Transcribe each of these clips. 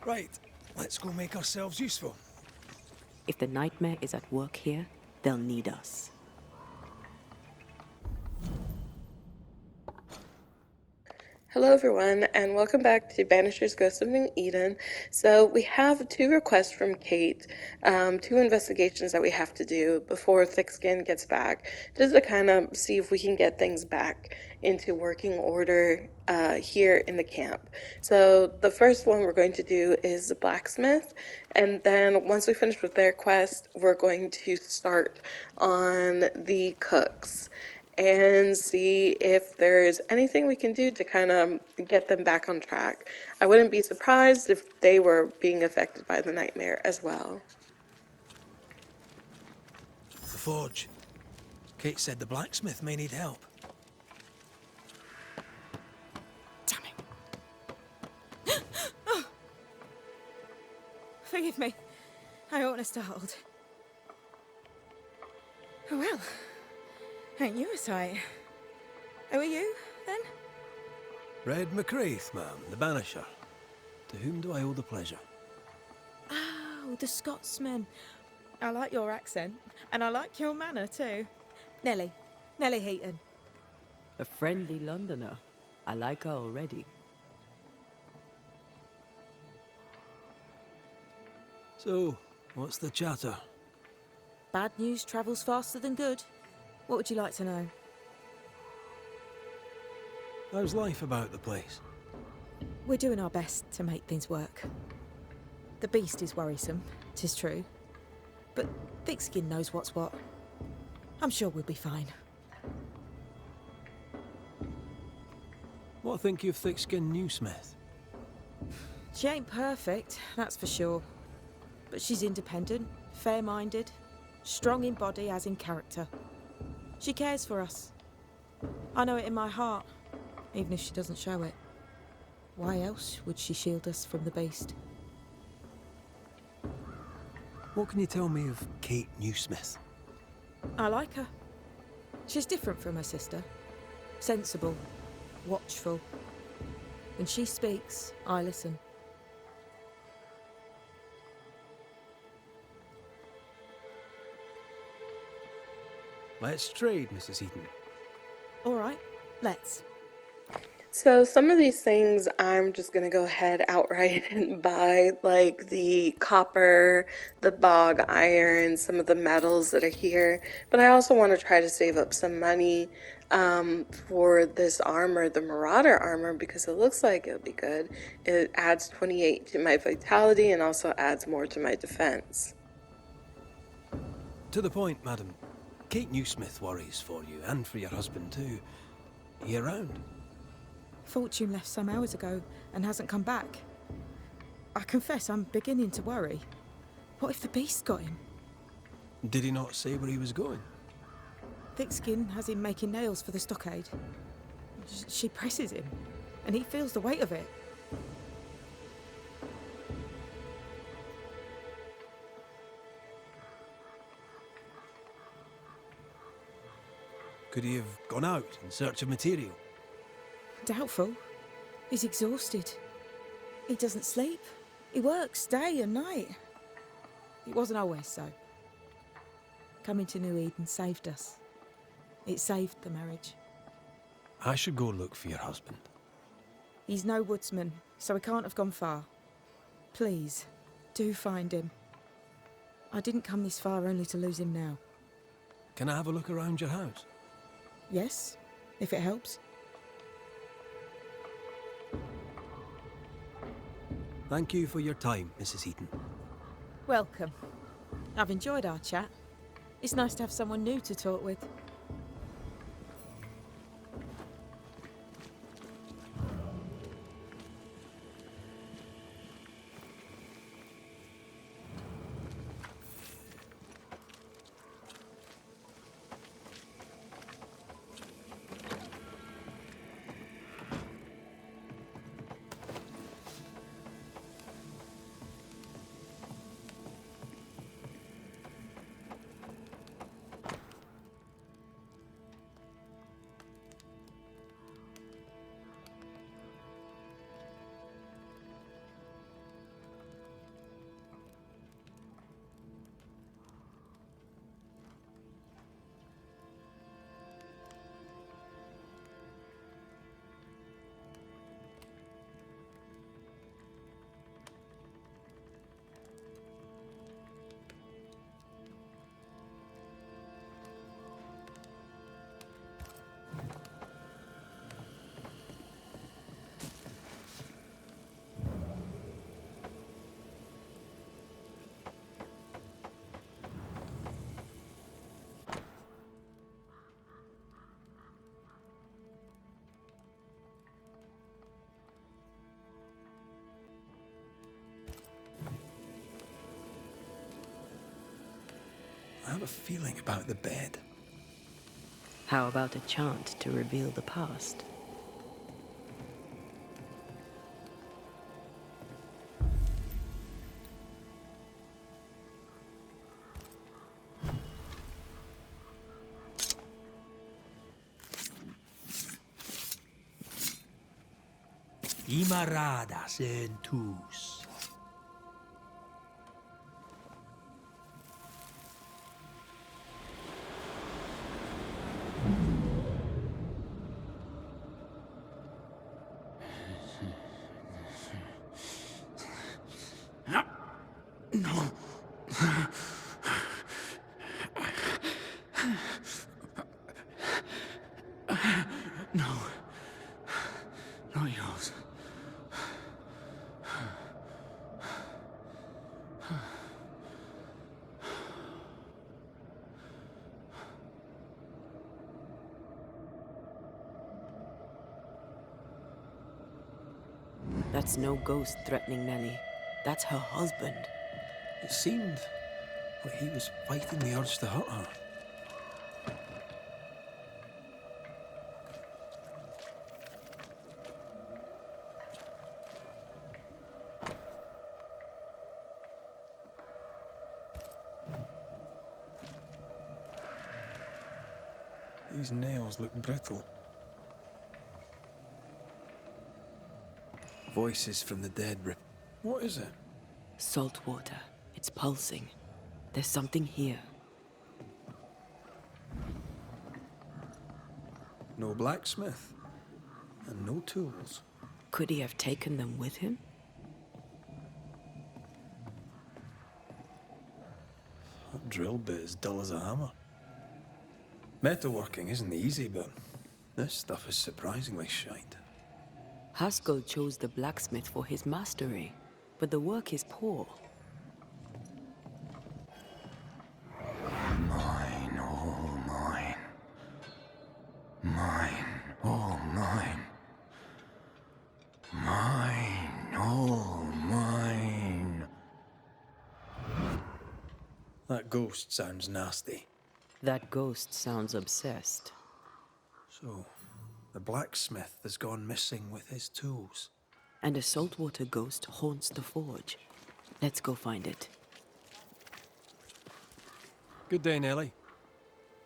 Right, let's go make ourselves useful. If the nightmare is at work here, they'll need us. Hello everyone, and welcome back to Banishers Ghost of New Eden. So we have two requests from Kate, two investigations that we have to do before Thickskin gets back, just to kind of see if we can get things back into working order here in the camp. So the first one we're going to do is the blacksmith, and then once we finish with their quest, we're going to start on the cooks and see if there's anything we can do to kind of get them back on track. I wouldn't be surprised if they were being affected by the nightmare as well. The forge. Kate said the blacksmith may need help. Damn it. Oh. Forgive me. I oughtn't have startled. Oh well. Ain't you a sight? Who are you, then? Red McCraith, ma'am, the Banisher. To whom do I owe the pleasure? Oh, the Scotsman. I like your accent, and I like your manner too. Nellie Heaton. A friendly Londoner. I like her already. So, what's the chatter? Bad news travels faster than good. What would you like to know? How's life about the place? We're doing our best to make things work. The beast is worrisome, 'tis true. But Thickskin knows what's what. I'm sure we'll be fine. What think you of Thickskin Newsmith? She ain't perfect, that's for sure. But she's independent, fair-minded, strong in body as in character. She cares for us. I know it in my heart, even if she doesn't show it. Why else would she shield us from the beast? What can you tell me of Kate Newsmith? I like her. She's different from her sister. Sensible, watchful. When she speaks, I listen. Let's trade, Mrs. Heaton. All right, let's. So some of these things I'm just going to go ahead outright and buy, like the copper, the bog iron, some of the metals that are here. But I also want to try to save up some money for this armor, the Marauder armor, because it looks like it'll be good. It adds 28 to my vitality and also adds more to my defense. To the point, madam. Kate Newsmith worries for you, and for your husband too. Are you around? Fortune left some hours ago and hasn't come back. I confess I'm beginning to worry. What if the beast got him? Did he not say where he was going? Thickskin has him making nails for the stockade. She presses him, and he feels the weight of it. Could he have gone out in search of material? Doubtful. He's exhausted. He doesn't sleep. He works day and night. It wasn't always so. Coming to New Eden saved us. It saved the marriage. I should go look for your husband. He's no woodsman, so he can't have gone far. Please, do find him. I didn't come this far only to lose him now. Can I have a look around your house? Yes, if it helps. Thank you for your time, Mrs. Heaton. Welcome. I've enjoyed our chat. It's nice to have someone new to talk with. I have a feeling about the bed. How about a chant to reveal the past? Imaradas en tus. No. No. Not yours. That's no ghost threatening Nellie. That's her husband. It seemed like he was fighting the urge to hurt her. These nails look brittle. Voices from the dead. What is it? Salt water. It's pulsing. There's something here. No blacksmith. And no tools. Could he have taken them with him? That drill bit is dull as a hammer. Metalworking isn't easy, but this stuff is surprisingly shite. Haskell chose the blacksmith for his mastery, but the work is poor. Mine, all mine. Mine, all mine. Mine, all mine. That ghost sounds nasty. That ghost sounds obsessed. So, the blacksmith has gone missing with his tools. And a saltwater ghost haunts the forge. Let's go find it. Good day, Nellie.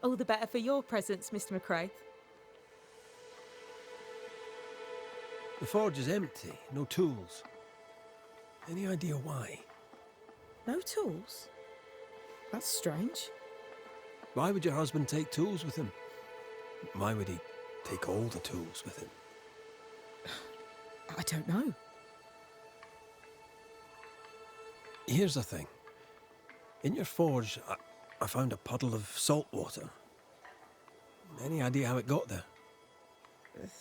All the better for your presence, Mr. McCrae. The forge is empty, no tools. Any idea why? No tools? That's strange. Why would your husband take tools with him? Why would he take all the tools with him? I don't know. Here's the thing. In your forge, I found a puddle of salt water. Any idea how it got there?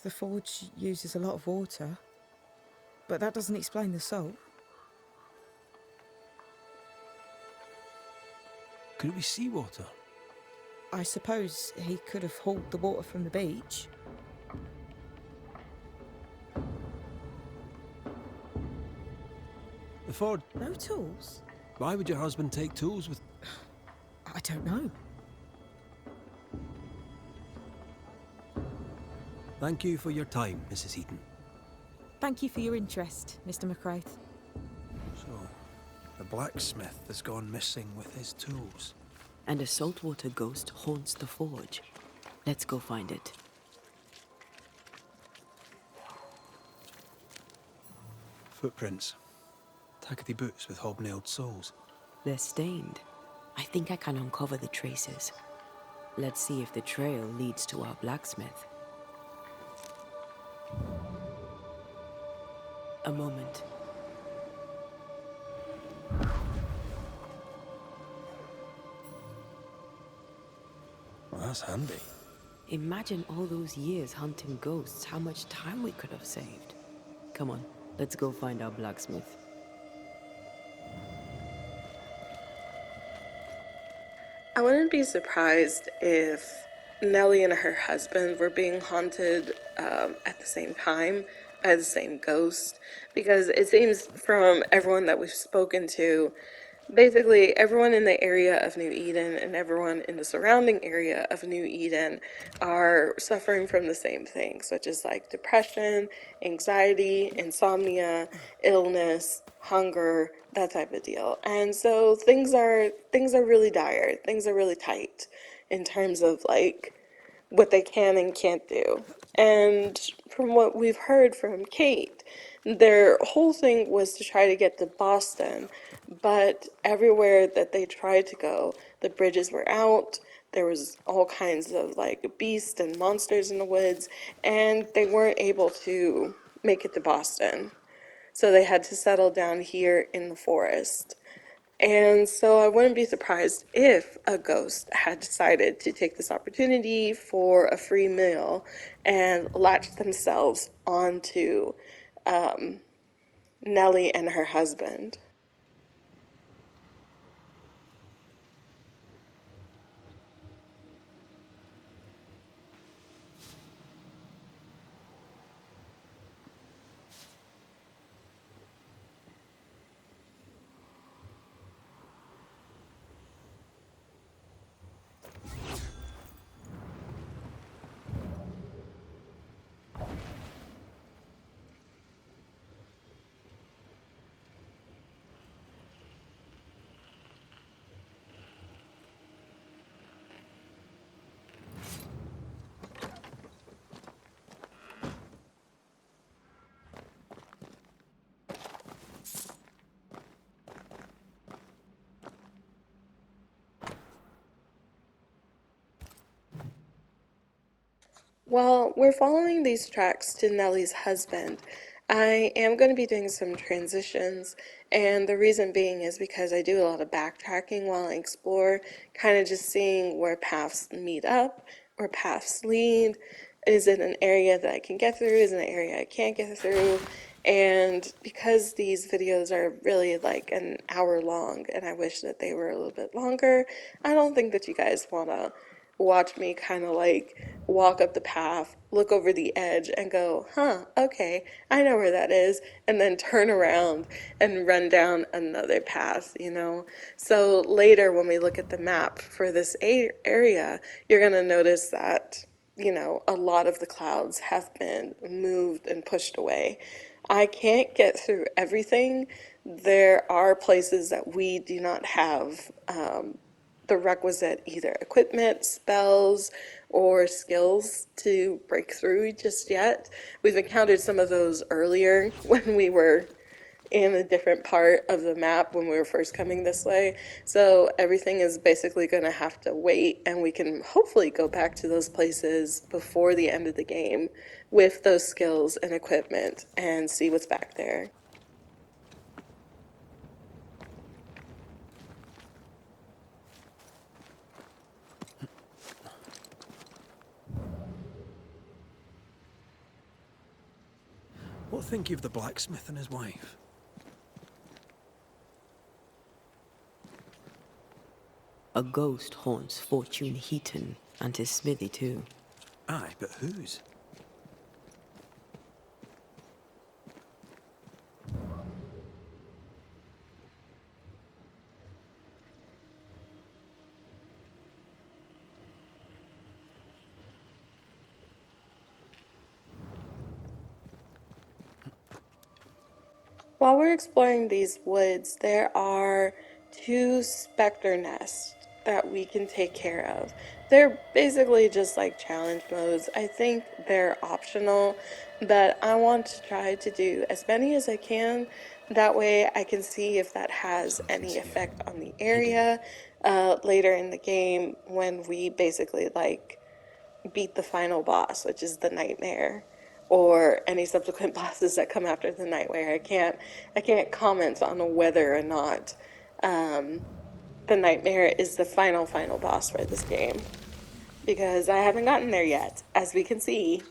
The forge uses a lot of water, but that doesn't explain the salt. Could it be seawater? I suppose he could have hauled the water from the beach. The forge... No tools? Why would your husband take tools with... I don't know. Thank you for your time, Mrs. Eaton. Thank you for your interest, Mr. McCrae. So, the blacksmith has gone missing with his tools. And a saltwater ghost haunts the forge. Let's go find it. Footprints. Tackety boots with hobnailed soles. They're stained. I think I can uncover the traces. Let's see if the trail leads to our blacksmith. A moment. Well, that's handy. Imagine all those years hunting ghosts, how much time we could have saved. Come on, let's go find our blacksmith. I wouldn't be surprised if Nellie and her husband were being haunted at the same time by the same ghost, because it seems from everyone that we've spoken to Basically, everyone in the area of New Eden and everyone in the surrounding area of New Eden are suffering from the same things, such as like depression, anxiety, insomnia, illness, hunger, that type of deal. And so things are really dire. Things are really tight in terms of like what they can and can't do. And from what we've heard from Kate, their whole thing was to try to get to Boston, but everywhere that they tried to go, the bridges were out. There was all kinds of like beasts and monsters in the woods, and they weren't able to make it to Boston. So they had to settle down here in the forest. And so I wouldn't be surprised if a ghost had decided to take this opportunity for a free meal and latch themselves onto Nellie and her husband. While we're following these tracks to Nellie's husband, I am going to be doing some transitions, and the reason being is because I do a lot of backtracking while I explore, kind of just seeing where paths meet up, where paths lead. Is it an area that I can get through? Is it an area I can't get through? And because these videos are really like an hour long, and I wish that they were a little bit longer, I don't think that you guys want to watch me kind of like walk up the path, look over the edge, and go, huh, okay, I know where that is, and then turn around and run down another path, you know? So later, when we look at the map for this area, you're going to notice that, you know, a lot of the clouds have been moved and pushed away. I can't get through everything. There are places that we do not have the requisite either equipment, spells, or skills to break through just yet. We've encountered some of those earlier when we were in a different part of the map when we were first coming this way. So everything is basically going to have to wait, and we can hopefully go back to those places before the end of the game with those skills and equipment and see what's back there. What think you of the blacksmith and his wife? A ghost haunts Fortune Heaton and his smithy too. Aye, but whose? While we're exploring these woods, there are two specter nests that we can take care of. They're basically just like challenge modes. I think they're optional, but I want to try to do as many as I can. That way I can see if that has Something's any here. effect on the Hidden. area later in the game when we basically like beat the final boss, which is the nightmare, or any subsequent bosses that come after the nightmare. I can't comment on whether or not the nightmare is the final boss for this game because I haven't gotten there yet, as we can see.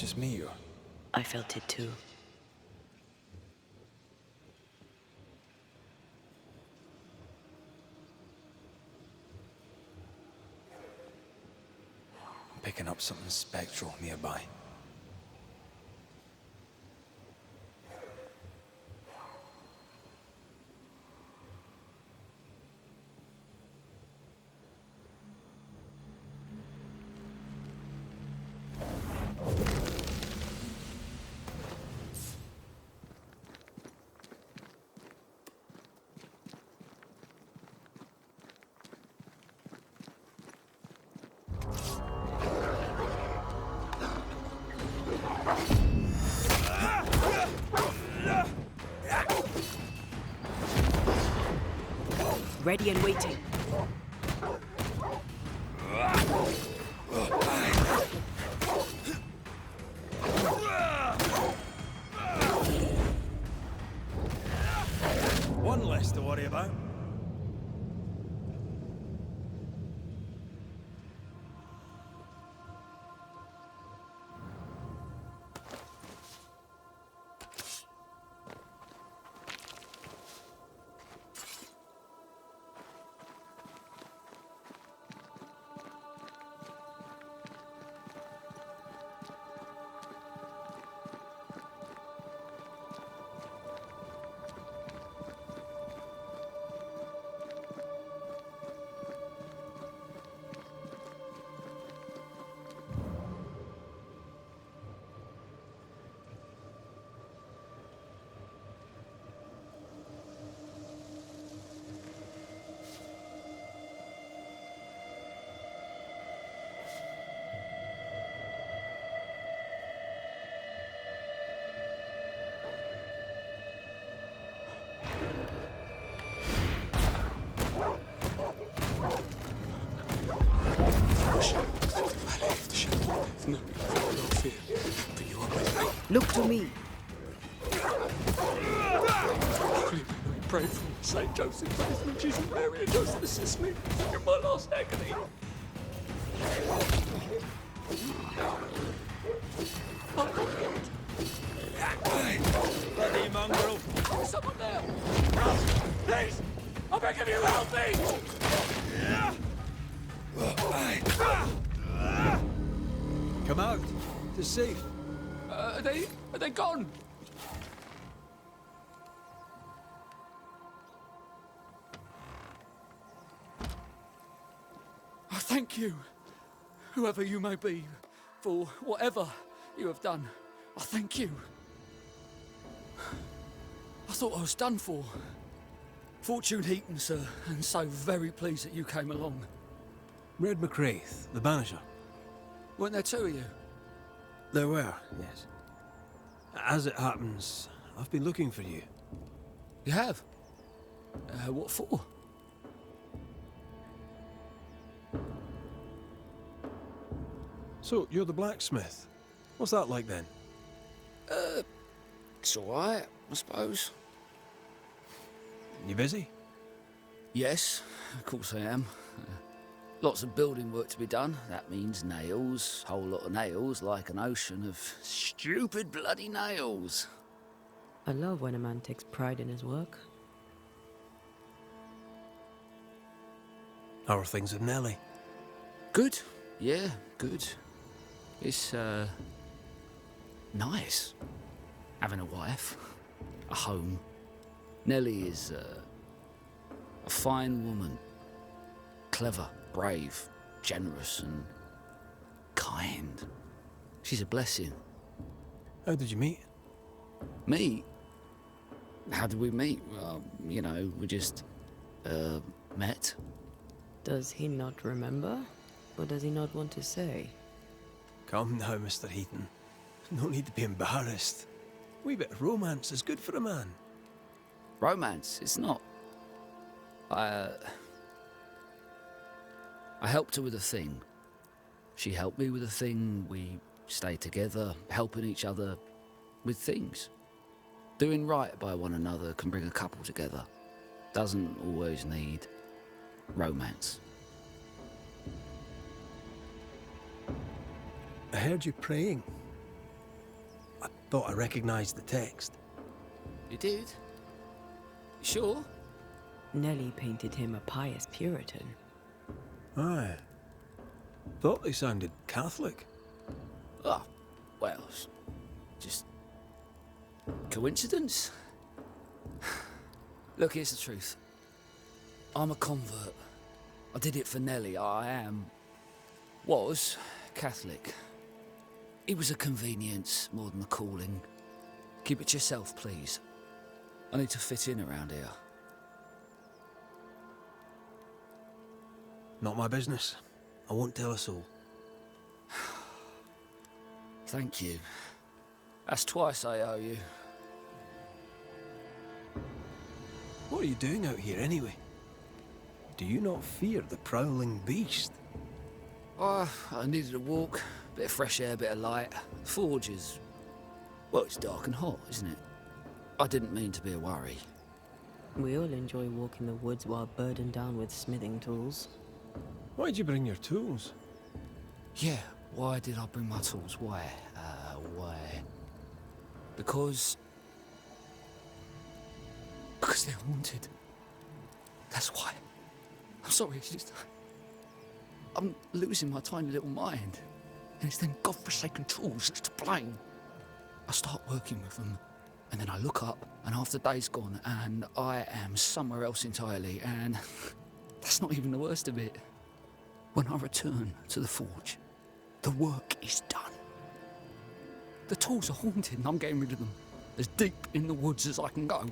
just me, or... I felt it too. I'm picking up something spectral nearby. Ready and waiting. One less to worry about. Look to me. Pray for St. Joseph's basement, Jesus, Mary, and Joseph, assist me in my last agony. Bloody mongrel. Someone there! Please! I beg of you, help me! Come out. It's safe. Are they gone? I thank you, whoever you may be, for whatever you have done. I thank you. I thought I was done for. Fortune Heaton, sir, and so very pleased that you came along. Red McCraith, the Banisher. Weren't there two of you? There were, yes. As it happens, I've been looking for you. You have? What for? So, you're the blacksmith. What's that like then? It's alright, I suppose. You busy? Yes, of course I am. Lots of building work to be done. That means nails, whole lot of nails, like an ocean of stupid bloody nails. I love when a man takes pride in his work. How are things with Nellie? Good, yeah, good. It's, nice. Having a wife, a home. Nellie is, a fine woman. Clever, brave, generous, and kind. She's a blessing. How did you meet? Meet? How did we meet? Well, you know, we just, met. Does he not remember? Or does he not want to say? Come now, Mr. Heaton. No need to be embarrassed. A wee bit of romance is good for a man. Romance, it's not. I helped her with a thing. She helped me with a thing. We stayed together, helping each other with things. Doing right by one another can bring a couple together. Doesn't always need romance. I heard you praying. Thought I recognised the text. You did? You sure? Nellie painted him a pious Puritan. Aye. Thought they sounded Catholic. Oh, well, just coincidence? Look, here's the truth. I'm a convert. I did it for Nellie. Was Catholic. It was a convenience more than a calling. Keep it to yourself, please. I need to fit in around here. Not my business. I won't tell a soul. Thank you. That's twice I owe you. What are you doing out here anyway? Do you not fear the prowling beast? I needed a walk, bit of fresh air, bit of light. Forge is... well, it's dark and hot, isn't it? I didn't mean to be a worry. We all enjoy walking the woods while burdened down with smithing tools. Why'd you bring your tools? Yeah, why did I bring my tools? Why? Because they're haunted. That's why. I'm sorry, it's just... I'm losing my tiny little mind. And it's them godforsaken tools that's to blame. I start working with them, and then I look up, and half the day's gone, and I am somewhere else entirely, and that's not even the worst of it. When I return to the forge, the work is done. The tools are haunted, and I'm getting rid of them as deep in the woods as I can go.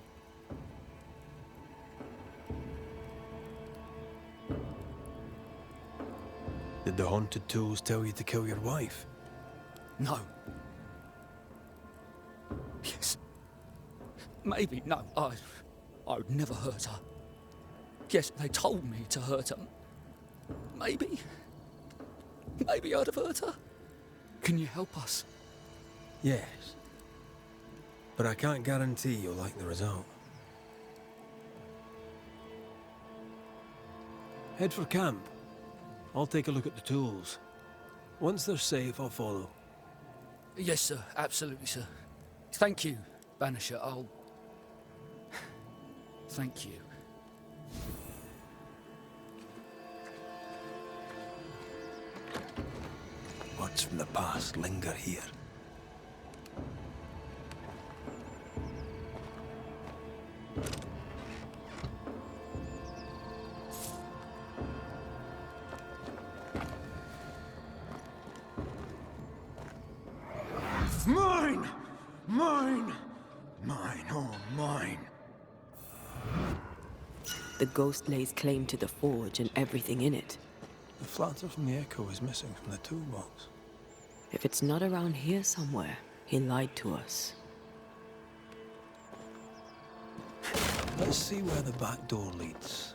Did the haunted tools tell you to kill your wife? No. Yes. Maybe. No. I would never hurt her. Yes, they told me to hurt her. Maybe I'd have hurt her. Can you help us? Yes. But I can't guarantee you'll like the result. Head for camp. I'll take a look at the tools. Once they're safe, I'll follow. Yes, sir. Absolutely, sir. Thank you, Banisher. Thank you. Words from the past linger here. Mine! Mine! Mine, oh mine. The ghost lays claim to the forge and everything in it. The flatter from the echo is missing from the toolbox. If it's not around here somewhere, he lied to us. Let's see where the back door leads.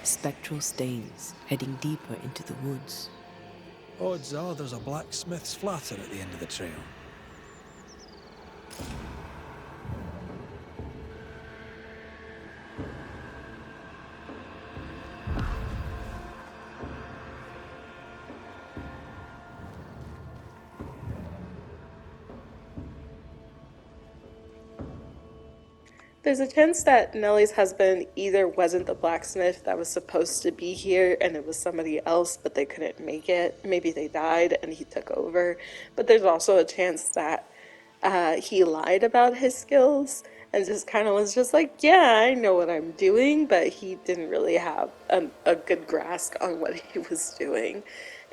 Spectral stains heading deeper into the woods. Odds are there's a blacksmith's flatter at the end of the trail. There's a chance that Nellie's husband either wasn't the blacksmith that was supposed to be here and it was somebody else, but they couldn't make it. Maybe they died and he took over. But there's also a chance that he lied about his skills and just kind of was just like, yeah, I know what I'm doing, but he didn't really have a good grasp on what he was doing.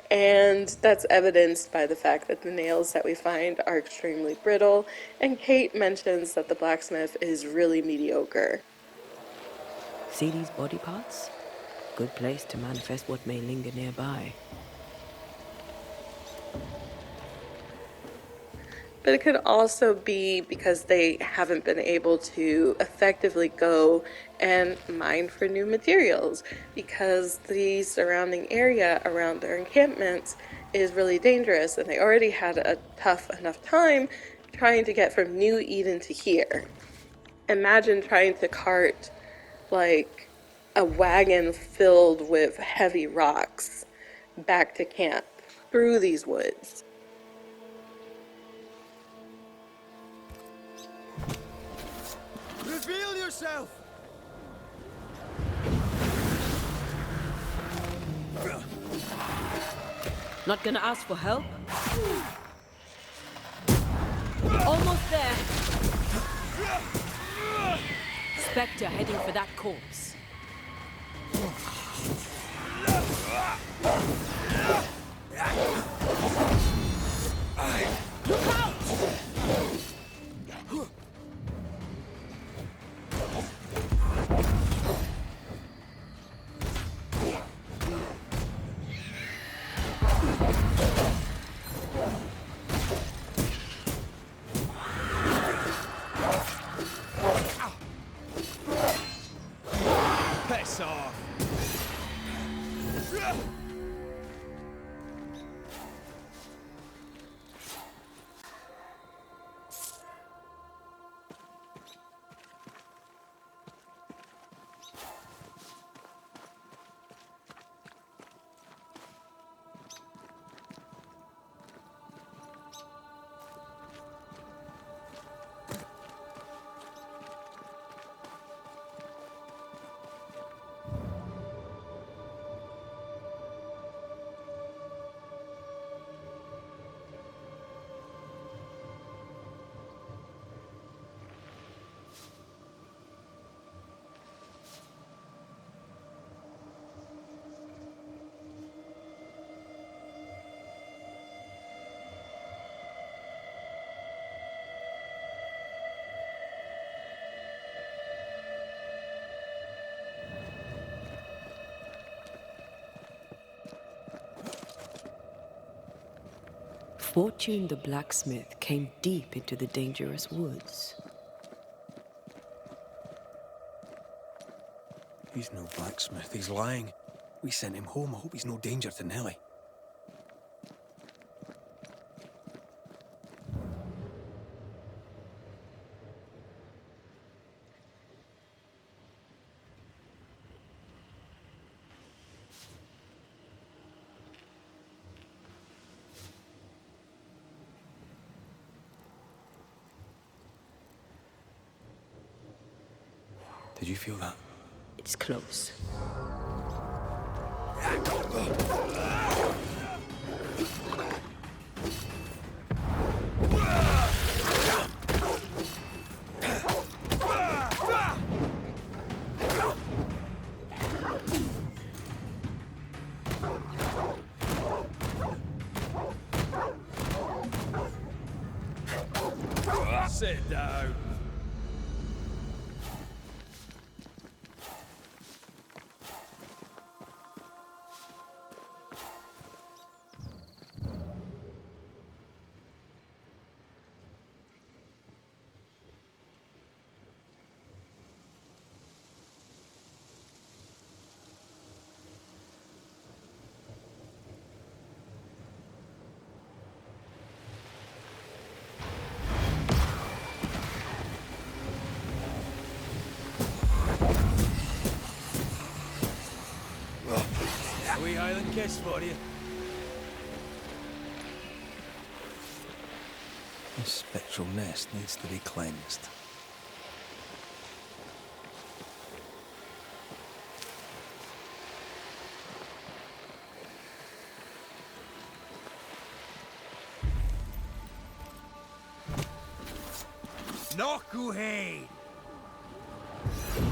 And that's evidenced by the fact that the nails that we find are extremely brittle, and Kate mentions that the blacksmith is really mediocre. See these body parts? Good place to manifest what may linger nearby. But it could also be because they haven't been able to effectively go and mine for new materials, because the surrounding area around their encampments is really dangerous, and they already had a tough enough time trying to get from New Eden to here. Imagine trying to cart like a wagon filled with heavy rocks back to camp through these woods. Reveal yourself! Not gonna ask for help? Almost there. Spectre heading for that corpse. Look out! Piss off! Fortune the blacksmith came deep into the dangerous woods. He's no blacksmith, he's lying. We sent him home, I hope he's no danger to Nellie. Did you feel that? It's close. Sit down. A wee Highland kiss for you. This spectral nest needs to be cleansed. Knockuhay!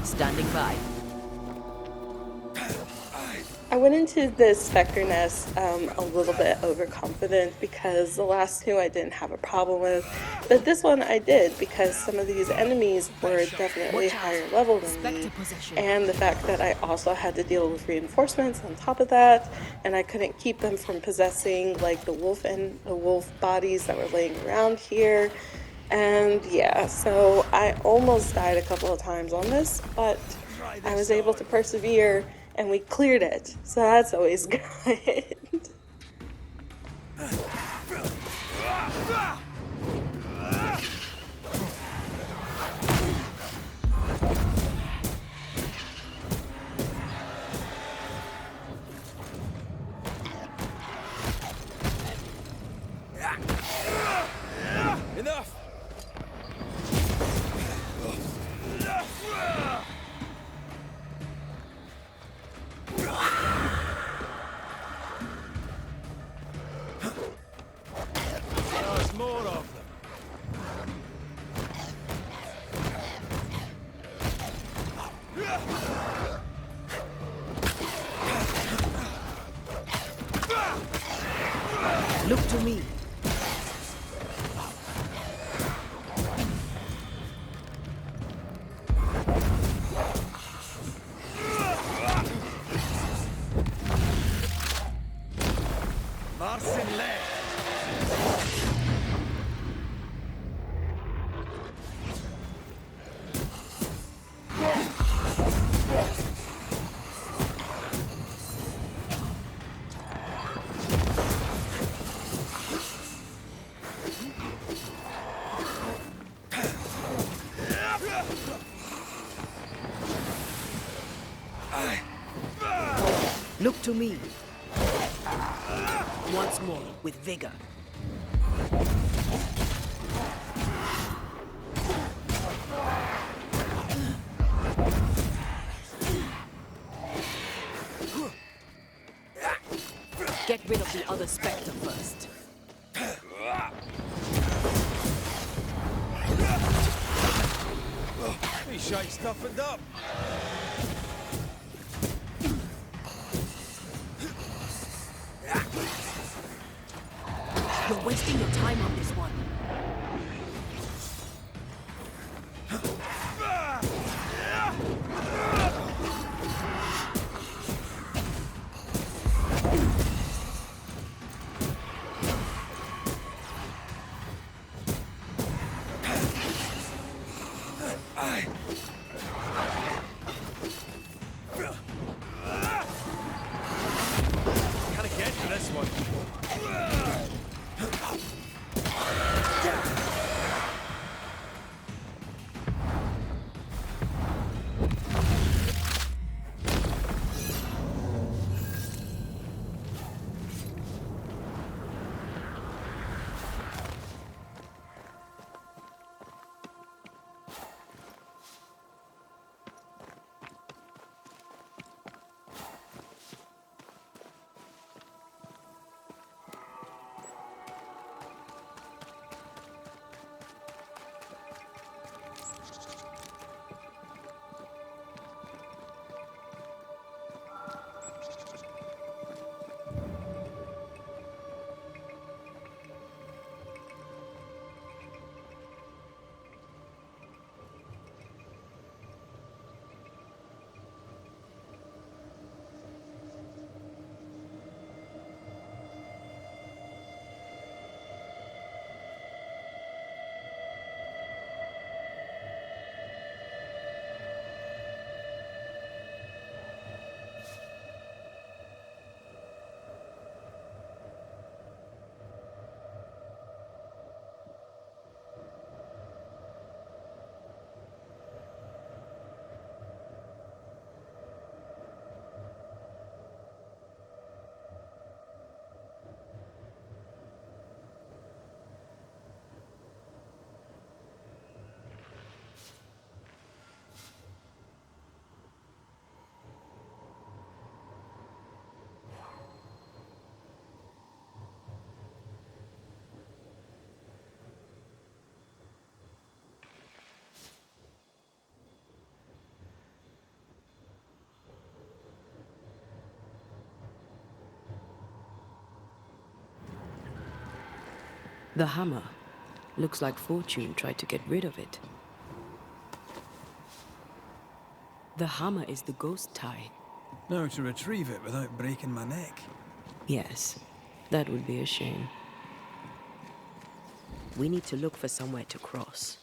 Standing by. I went into this Spectre nest a little bit overconfident because the last two I didn't have a problem with, but this one I did because some of these enemies were definitely higher level than me, and the fact that I also had to deal with reinforcements on top of that, and I couldn't keep them from possessing like the wolf and the wolf bodies that were laying around here. And yeah, so I almost died a couple of times on this, but I was able to persevere and we cleared it, so that's always good. Look to me. Marcin left. Look to me. Once more, with vigor. Get rid of the other spectre first. These shite's toughened up. You're wasting your time on this one. Can I get to this one? The hammer. Looks like Fortune tried to get rid of it. The hammer is the ghost tie. Now to retrieve it without breaking my neck. Yes, that would be a shame. We need to look for somewhere to cross.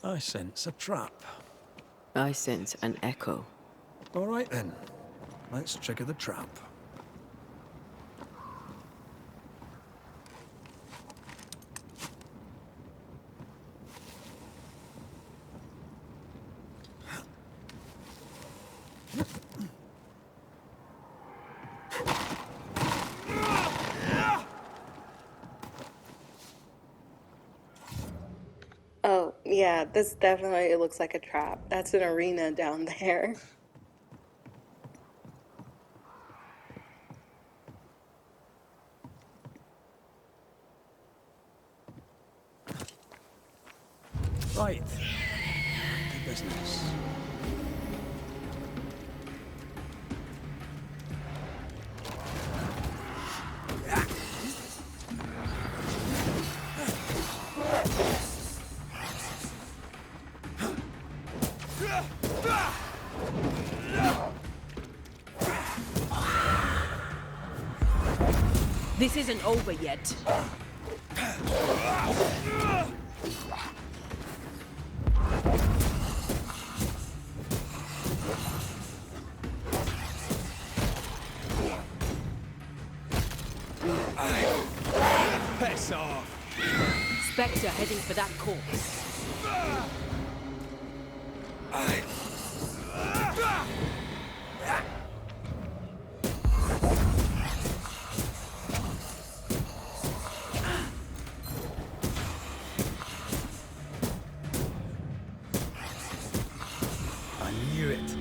I sense a trap. I sense an echo. All right then. Let's trigger the trap. Oh, yeah, this definitely looks like a trap. That's an arena down there. Right. To business. This isn't over yet. Piss off! Spectre heading for that corpse. I knew it.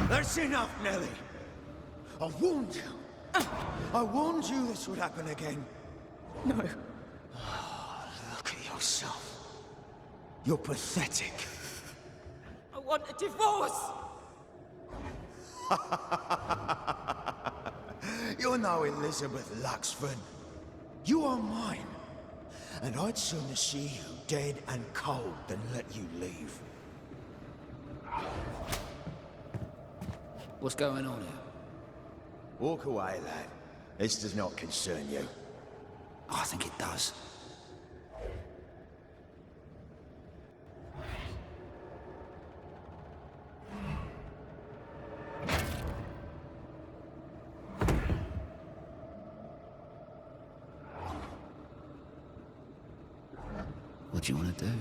That's enough, Nellie. I warned you. I warned you this would happen again. No. Look at yourself. You're pathetic. I want a divorce! You're no Elizabeth Luxford. You are mine. And I'd sooner see you dead and cold than let you leave. What's going on here? Walk away, lad. This does not concern you. I think it does. What do you want to do?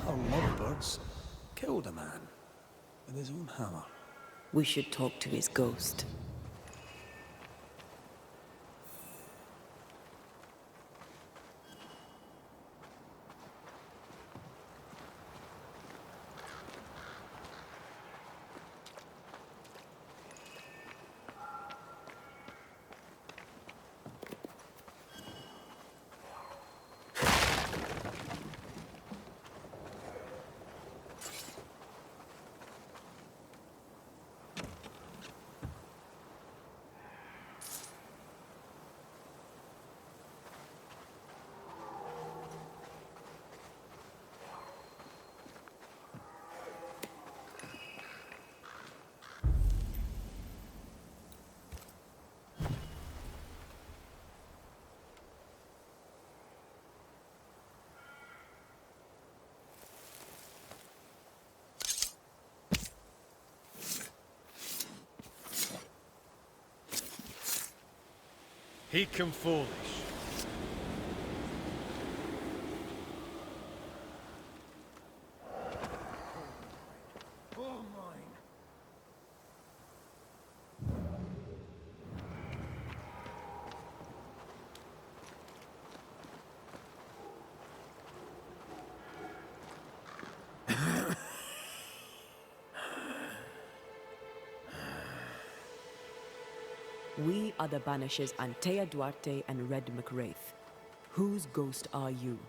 How lovebirds killed a man with his own hammer. We should talk to his ghost. He and foolish. All mine. We are the Banishers Antea Duarte and Red McWraith. Whose ghost are you?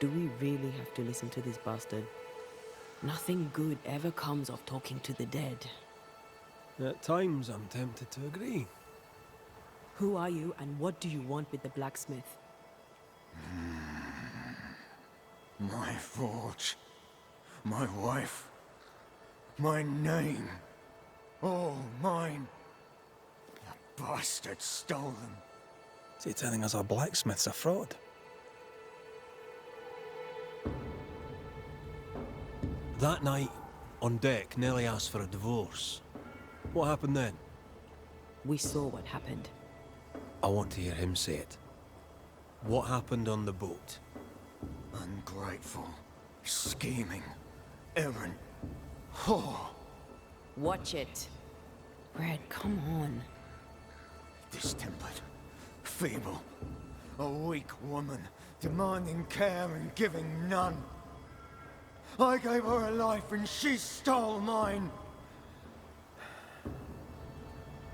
Do we really have to listen to this bastard? Nothing good ever comes of talking to the dead. At times, I'm tempted to agree. Who are you and what do you want with the blacksmith? My forge. My wife. My name. All mine. The bastard stole them. Is he telling us our blacksmith's a fraud? That night, on deck, Nellie asked for a divorce. What happened then? We saw what happened. I want to hear him say it. What happened on the boat? Ungrateful. Scheming. Errant. Whore. Watch it. Red, come on. Distempered. Feeble. A weak woman. Demanding care and giving none. I gave her a life and she stole mine.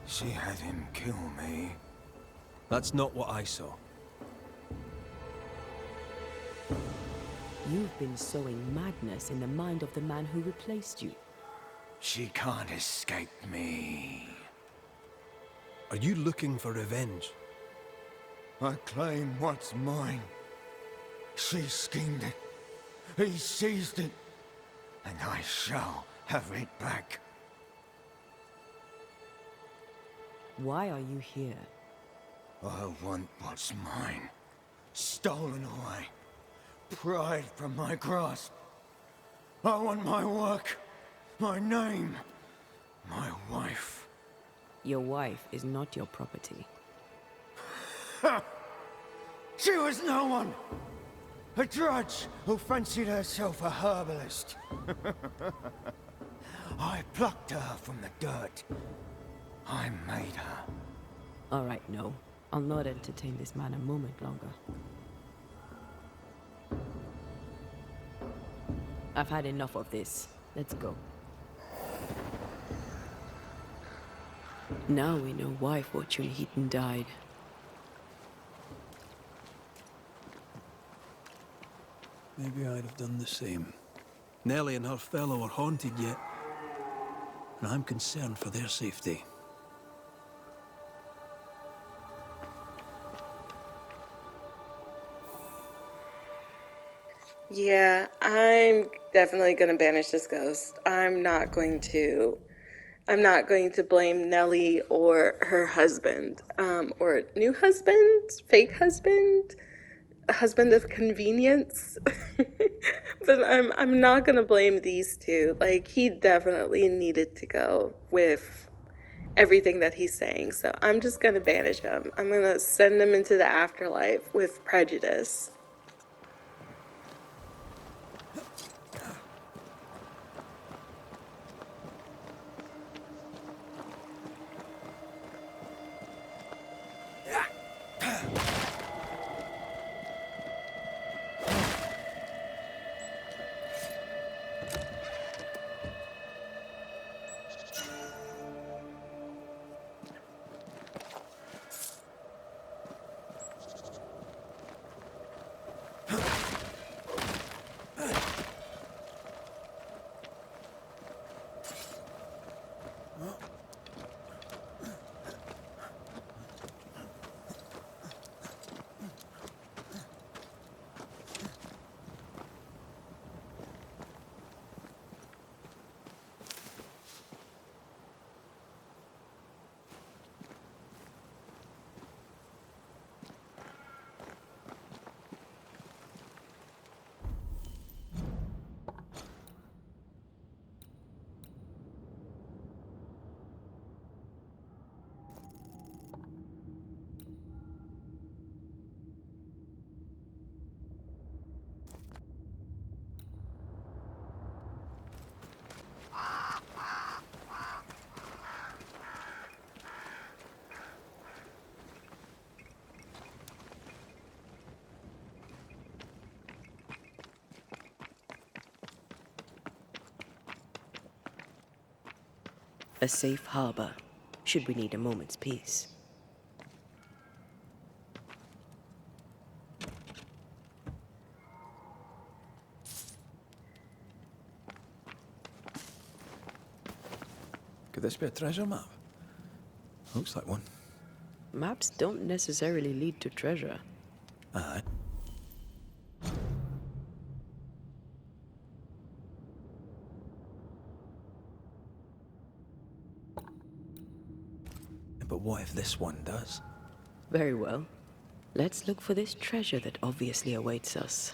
She had him kill me. That's not what I saw. You've been sowing madness in the mind of the man who replaced you. She can't escape me. Are you looking for revenge? I claim what's mine. She schemed it. He seized it. And I shall have it back. Why are you here? I want what's mine. Stolen away. Pried from my grasp. I want my work. My name. My wife. Your wife is not your property. She was no one! A drudge who fancied herself a herbalist. I plucked her from the dirt. I made her. All right, no. I'll not entertain this man a moment longer. I've had enough of this. Let's go. Now we know why Fortune Heaton died. Maybe I'd have done the same. Nellie and her fellow are haunted yet, and I'm concerned for their safety. Yeah, I'm definitely going to banish this ghost. I'm not going to blame Nellie or her husband, or new husband, fake husband, husband of convenience. But I'm not going to blame these two. Like, he definitely needed to go with everything that he's saying. So I'm just going to banish him. I'm going to send him into the afterlife with prejudice. A safe harbor, should we need a moment's peace. Could this be a treasure map? Looks like one. Maps don't necessarily lead to treasure. Aye. But what if this one does? Very well. Let's look for this treasure that obviously awaits us.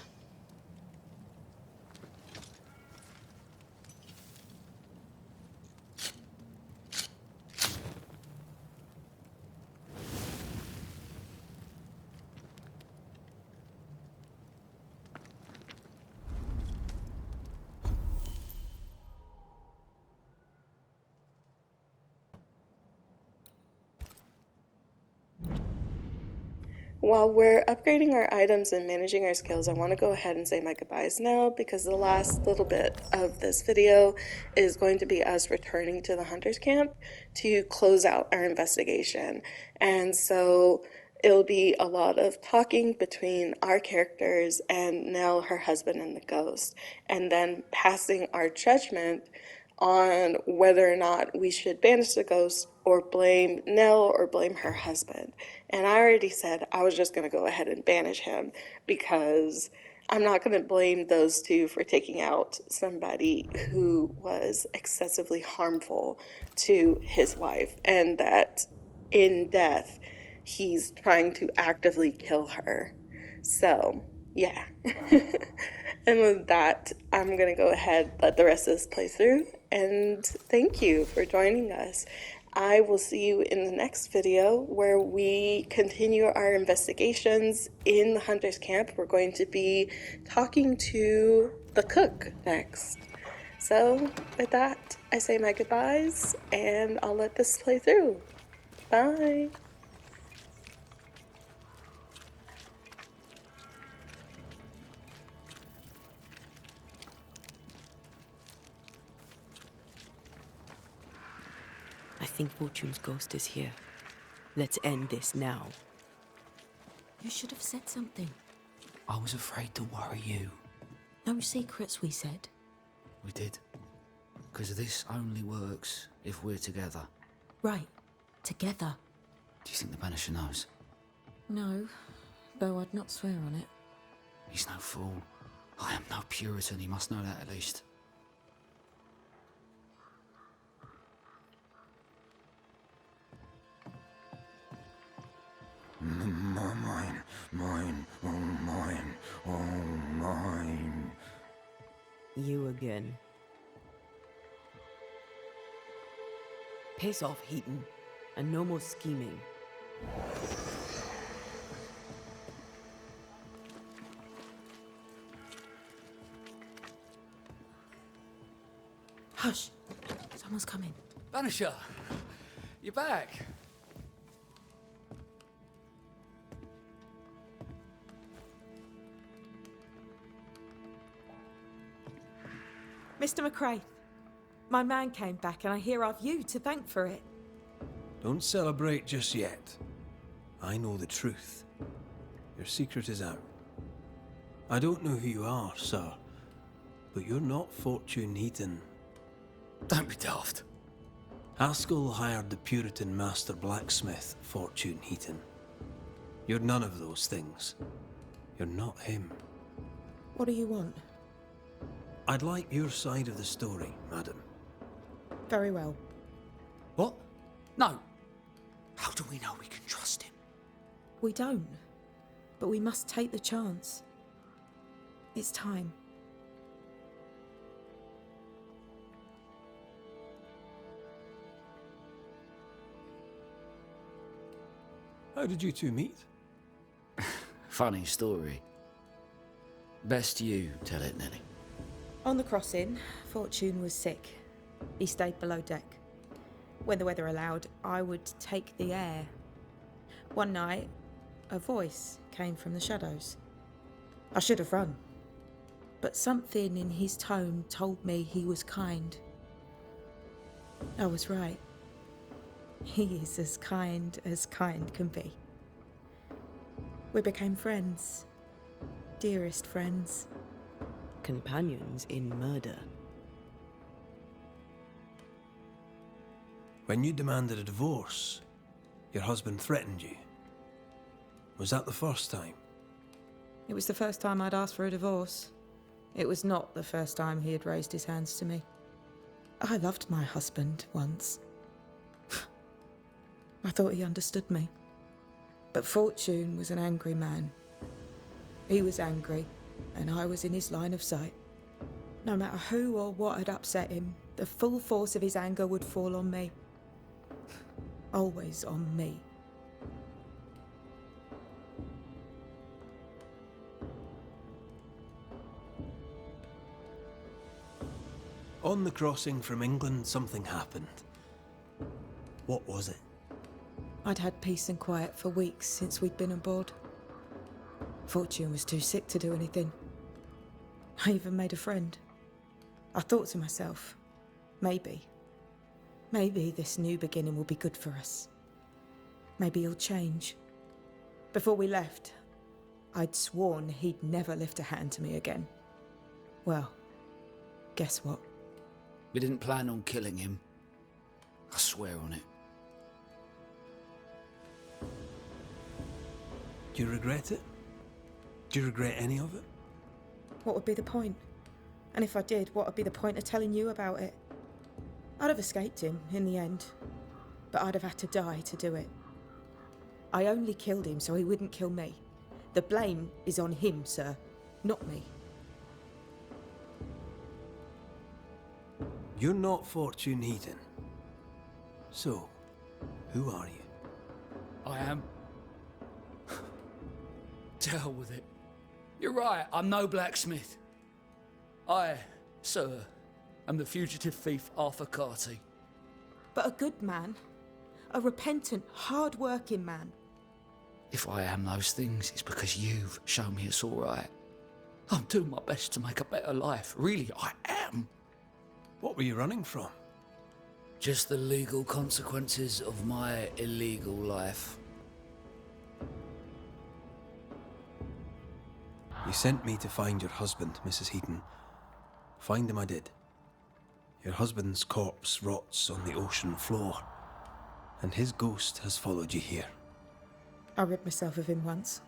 While we're upgrading our items and managing our skills, I want to go ahead and say my goodbyes now because the last little bit of this video is going to be us returning to the hunter's camp to close out our investigation. And so it'll be a lot of talking between our characters and Nell, her husband, and the ghost, and then passing our judgment on whether or not we should banish the ghost or blame Nell or blame her husband. And I already said I was just going to go ahead and banish him because I'm not going to blame those two for taking out somebody who was excessively harmful to his wife, and that in death he's trying to actively kill her. So, yeah. And with that, I'm going to go ahead, let the rest of this play through, and thank you for joining us. I will see you in the next video where we continue our investigations in the hunter's camp. We're going to be talking to the cook next. So with that, I say my goodbyes, and I'll let this play through. Bye. I think Fortune's ghost is here. Let's end this now. You should have said something. I was afraid to worry you. No secrets, we said. We did. Because this only works if we're together. Right. Together. Do you think the Banisher knows? No, though I'd not swear on it. He's no fool. I am no Puritan, he must know that at least. Mine, oh mine. You again. Piss off, Heaton, and no more scheming. Hush! Someone's coming. Banisher! You're back! Mr. McCrae, my man came back and I hear I've you to thank for it. Don't celebrate just yet. I know the truth. Your secret is out. I don't know who you are, sir, but you're not Fortune Heaton. Don't be daft. Haskell hired the Puritan master blacksmith, Fortune Heaton. You're none of those things. You're not him. What do you want? I'd like your side of the story, madam. Very well. What? No. How do we know we can trust him? We don't, but we must take the chance. It's time. How did you two meet? Funny story. Best you tell it, Nelly. On the crossing, Fortune was sick. He stayed below deck. When the weather allowed, I would take the air. One night, a voice came from the shadows. I should have run, but something in his tone told me he was kind. I was right. He is as kind can be. We became friends. Dearest friends. Companions in murder. When you demanded a divorce, your husband threatened you. Was that the first time? It was the first time I'd asked for a divorce. It was not the first time he had raised his hands to me. I loved my husband once. I thought he understood me. But Fortune was an angry man. He was angry, and I was in his line of sight. No matter who or what had upset him, the full force of his anger would fall on me. Always on me. On the crossing from England, something happened. What was it? I'd had peace and quiet for weeks since we'd been aboard. Fortune was too sick to do anything. I even made a friend. I thought to myself, maybe this new beginning will be good for us. Maybe he'll change. Before we left, I'd sworn he'd never lift a hand to me again. Well, guess what? We didn't plan on killing him. I swear on it. Do you regret it? Do you regret any of it? What would be the point? And if I did, what would be the point of telling you about it? I'd have escaped him in the end, but I'd have had to die to do it. I only killed him so he wouldn't kill me. The blame is on him, sir, not me. You're not Fortune Heaton. So, who are you? I am. To hell with it. You're right, I'm no blacksmith. I, sir, am the fugitive thief Arthur Carty. But a good man. A repentant, hard-working man. If I am those things, it's because you've shown me it's all right. I'm doing my best to make a better life. Really, I am. What were you running from? Just the legal consequences of my illegal life. You sent me to find your husband, Mrs. Heaton. Find him I did. Your husband's corpse rots on the ocean floor, and his ghost has followed you here. I rid myself of him once.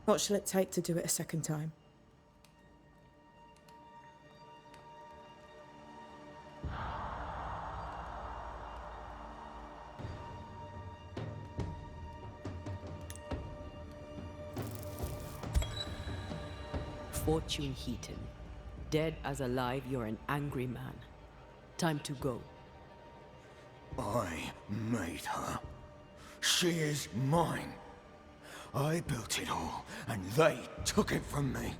What shall it take to do it a second time? Fortune Heaton. Dead as alive, you're an angry man. Time to go. I made her. She is mine. I built it all, and they took it from me.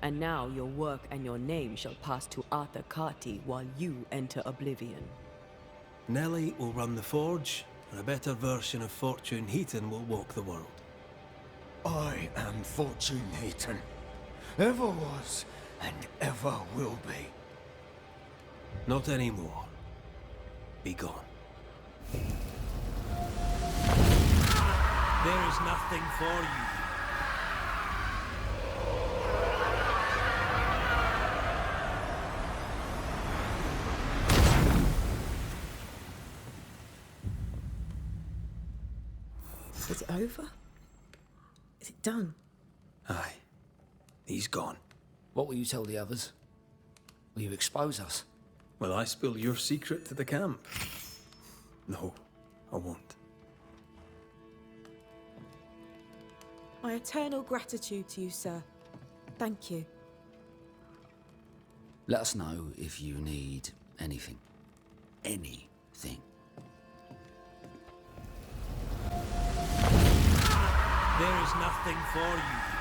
And now your work and your name shall pass to Arthur Carty while you enter oblivion. Nellie will run the forge, and a better version of Fortune Heaton will walk the world. I am Fortune Heaton. Ever was, and ever will be. Not anymore. Be gone. There is nothing for you. Is it over? Is it done? Aye. He's gone. What will you tell the others? Will you expose us? Will I spill your secret to the camp? No, I won't. My eternal gratitude to you, sir. Thank you. Let us know if you need anything. Anything. There is nothing for you.